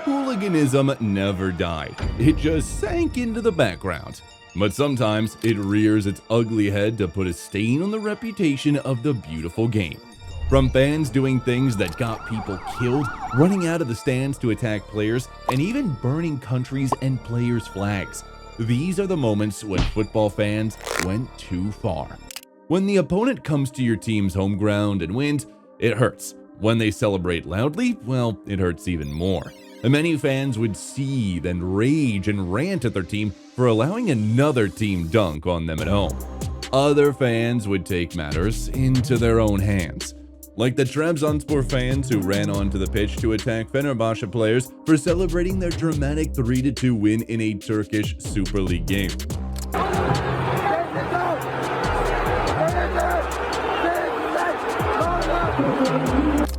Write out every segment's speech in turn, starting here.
hooliganism never died. It just sank into the background. But sometimes it rears its ugly head to put a stain on the reputation of the beautiful game. From fans doing things that got people killed, running out of the stands to attack players, and even burning countries' and players' flags. These are the moments when football fans went too far. When the opponent comes to your team's home ground and wins, it hurts. When they celebrate loudly, well, it hurts even more. Many fans would seethe and rage and rant at their team for allowing another team dunk on them at home. Other fans would take matters into their own hands, like the Trabzonspor fans who ran onto the pitch to attack Fenerbahce players for celebrating their dramatic 3-2 win in a Turkish Super League game.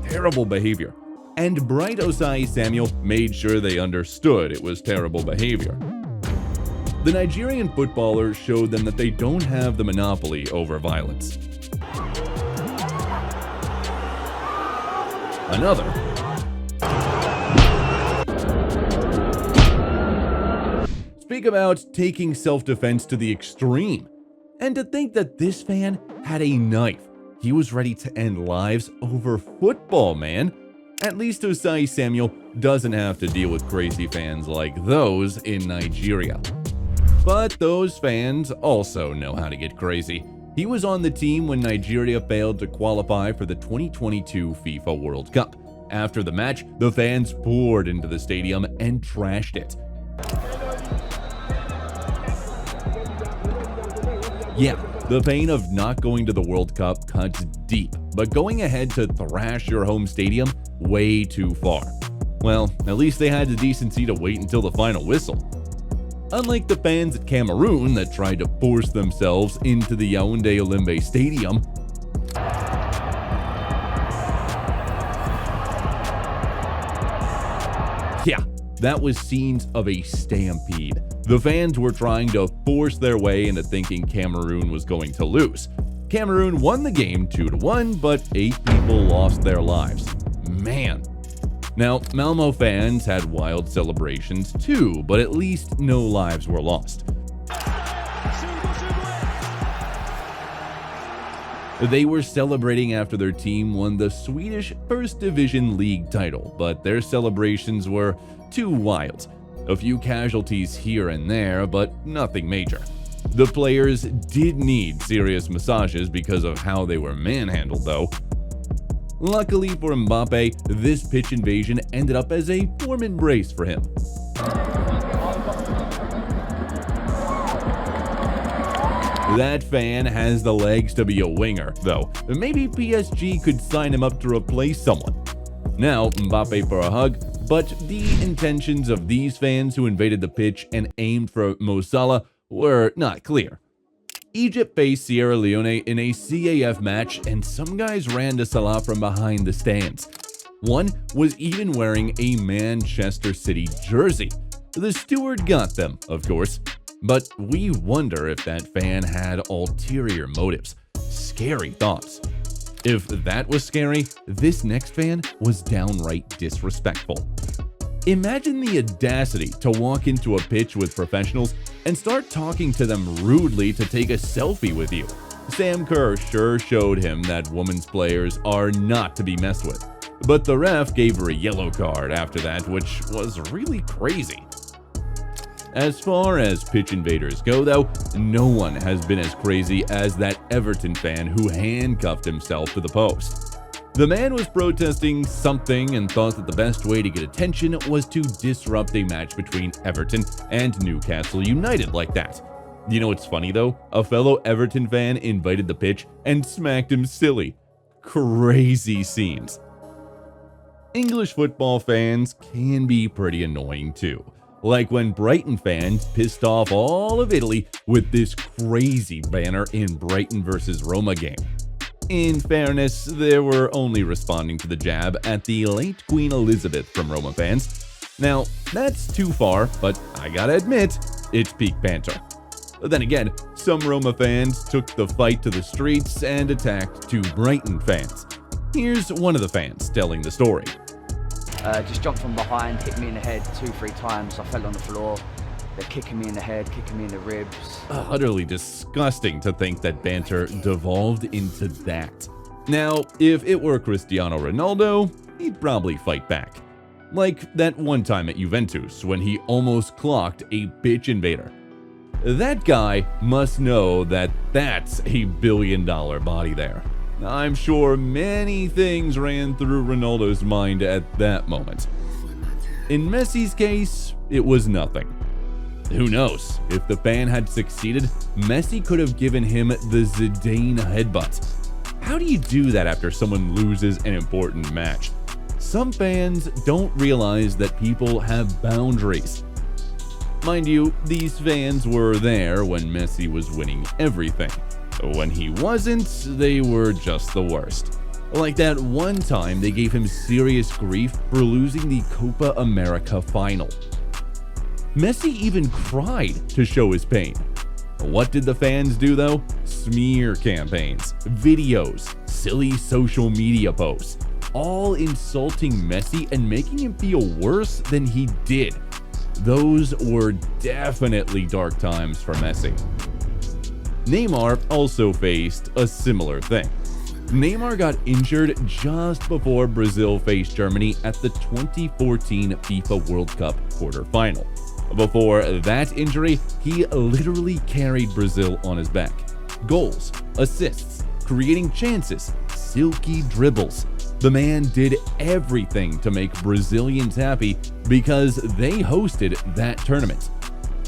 Terrible behavior. And Bright Osai Samuel made sure they understood it was terrible behavior. The Nigerian footballers showed them that they don't have the monopoly over violence. Another. Speak about taking self-defense to the extreme. And to think that this fan had a knife. He was ready to end lives over football, man. At least Osai Samuel doesn't have to deal with crazy fans like those in Nigeria. But those fans also know how to get crazy. He was on the team when Nigeria failed to qualify for the 2022 FIFA World Cup. After the match, the fans poured into the stadium and trashed it. Yeah, the pain of not going to the World Cup cuts deep, but going ahead to thrash your home stadium, way too far. Well, at least they had the decency to wait until the final whistle. Unlike the fans at Cameroon that tried to force themselves into the Yaoundé Olimbe Stadium, yeah, that was scenes of a stampede. The fans were trying to force their way into thinking Cameroon was going to lose. Cameroon won the game 2-1, but 8 people lost their lives. Man. Now, Malmo fans had wild celebrations too, but at least no lives were lost. They were celebrating after their team won the Swedish First Division League title, but their celebrations were too wild. A few casualties here and there, but nothing major. The players did need serious massages because of how they were manhandled, though. Luckily for Mbappe, this pitch invasion ended up as a warm embrace for him. That fan has the legs to be a winger, though. Maybe PSG could sign him up to replace someone. Now, Mbappe for a hug, but the intentions of these fans who invaded the pitch and aimed for Mo Salah were not clear. Egypt faced Sierra Leone in a CAF match, and some guys ran to Salah from behind the stands. One was even wearing a Manchester City jersey. The steward got them, of course. But we wonder if that fan had ulterior motives. Scary thoughts. If that was scary, this next fan was downright disrespectful. Imagine the audacity to walk into a pitch with professionals and start talking to them rudely to take a selfie with you. Sam Kerr sure showed him that women's players are not to be messed with. But the ref gave her a yellow card after that, which was really crazy. As far as pitch invaders go, though, no one has been as crazy as that Everton fan who handcuffed himself to the post. The man was protesting something and thought that the best way to get attention was to disrupt a match between Everton and Newcastle United like that. You know what's funny though? A fellow Everton fan invaded the pitch and smacked him silly. Crazy scenes. English football fans can be pretty annoying too. Like when Brighton fans pissed off all of Italy with this crazy banner in Brighton vs Roma game. In fairness, they were only responding to the jab at the late Queen Elizabeth from Roma fans. Now, that's too far, but I gotta admit, it's peak banter. Then again, some Roma fans took the fight to the streets and attacked two Brighton fans. Here's one of the fans telling the story. Just jumped from behind, hit me in the head 2-3 times. I fell on the floor. They're kicking me in the head, kicking me in the ribs. Utterly disgusting to think that banter devolved into that. Now, if it were Cristiano Ronaldo, he'd probably fight back. Like that one time at Juventus when he almost clocked a bitch invader. That guy must know that that's a billion-dollar body there. I'm sure many things ran through Ronaldo's mind at that moment. In Messi's case, it was nothing. Who knows, if the fan had succeeded, Messi could have given him the Zidane headbutt. How do you do that after someone loses an important match? Some fans don't realize that people have boundaries. Mind you, these fans were there when Messi was winning everything. When he wasn't, they were just the worst. Like that one time they gave him serious grief for losing the Copa America final. Messi even cried to show his pain. What did the fans do though? Smear campaigns, videos, silly social media posts, all insulting Messi and making him feel worse than he did. Those were definitely dark times for Messi. Neymar also faced a similar thing. Neymar got injured just before Brazil faced Germany at the 2014 FIFA World Cup quarterfinal. Before that injury, he literally carried Brazil on his back. Goals, assists, creating chances, silky dribbles. The man did everything to make Brazilians happy because they hosted that tournament.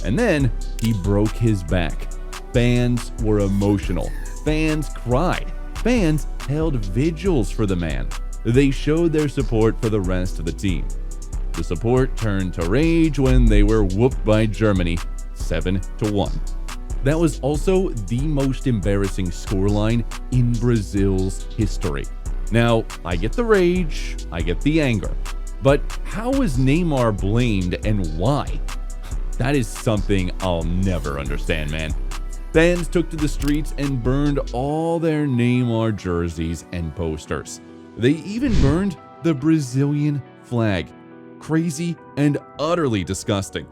And then he broke his back. Fans were emotional. Fans cried. Fans held vigils for the man. They showed their support for the rest of the team. The support turned to rage when they were whooped by Germany 7-1. That was also the most embarrassing scoreline in Brazil's history. Now, I get the rage, I get the anger, but how was Neymar blamed and why? That is something I'll never understand, man. Fans took to the streets and burned all their Neymar jerseys and posters. They even burned the Brazilian flag. Crazy and utterly disgusting.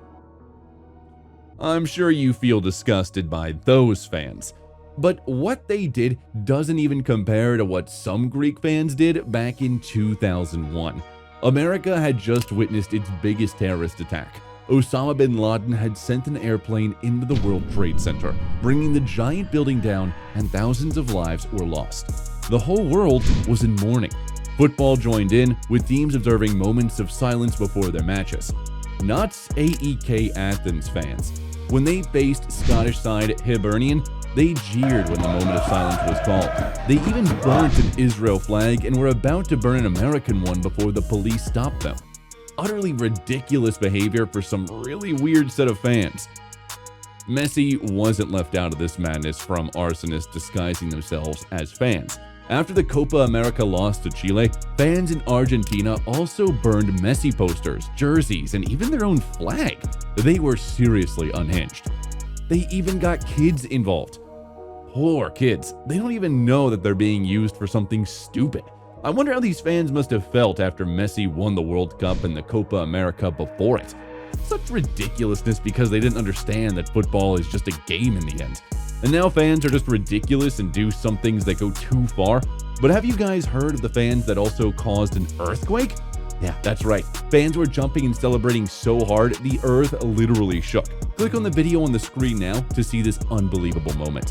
I'm sure you feel disgusted by those fans, but what they did doesn't even compare to what some Greek fans did back in 2001. America had just witnessed its biggest terrorist attack. Osama bin Laden had sent an airplane into the World Trade Center, bringing the giant building down, and thousands of lives were lost. The whole world was in mourning. Football joined in, with teams observing moments of silence before their matches. Not AEK Athens fans. When they faced Scottish side Hibernian, they jeered when the moment of silence was called. They even burnt an Israel flag and were about to burn an American one before the police stopped them. Utterly ridiculous behavior for some really weird set of fans. Messi wasn't left out of this madness from arsonists disguising themselves as fans. After the Copa America loss to Chile, fans in Argentina also burned Messi posters, jerseys, and even their own flag. They were seriously unhinged. They even got kids involved. Poor kids. They don't even know that they're being used for something stupid. I wonder how these fans must have felt after Messi won the World Cup and the Copa America before it. Such ridiculousness because they didn't understand that football is just a game in the end. And now fans are just ridiculous and do some things that go too far. But have you guys heard of the fans that also caused an earthquake? Yeah, that's right. Fans were jumping and celebrating so hard, the earth literally shook. Click on the video on the screen now to see this unbelievable moment.